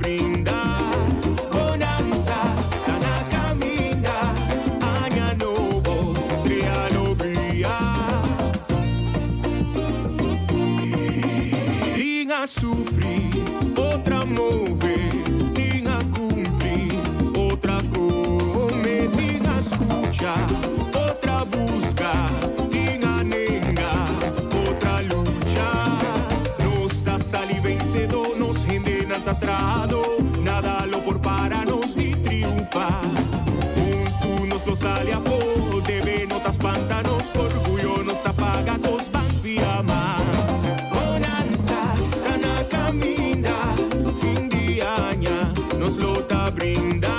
brinda. Bonanza, na caminda, año nuevo, estrella no brilla. Tinha sufrir, outra mover, tinha cumprir, outra comer, tinha escuchar, outra buscar, tinha negar, outra luchar. Nos da sali vencedor, nos rende nada trado, nada lo por para nos de triunfar. Junto nos lo sale a fo, debe notas pantanos, orgullo nos tapaga, nos van via más. Caminda, fin de año, nos lo ta brinda.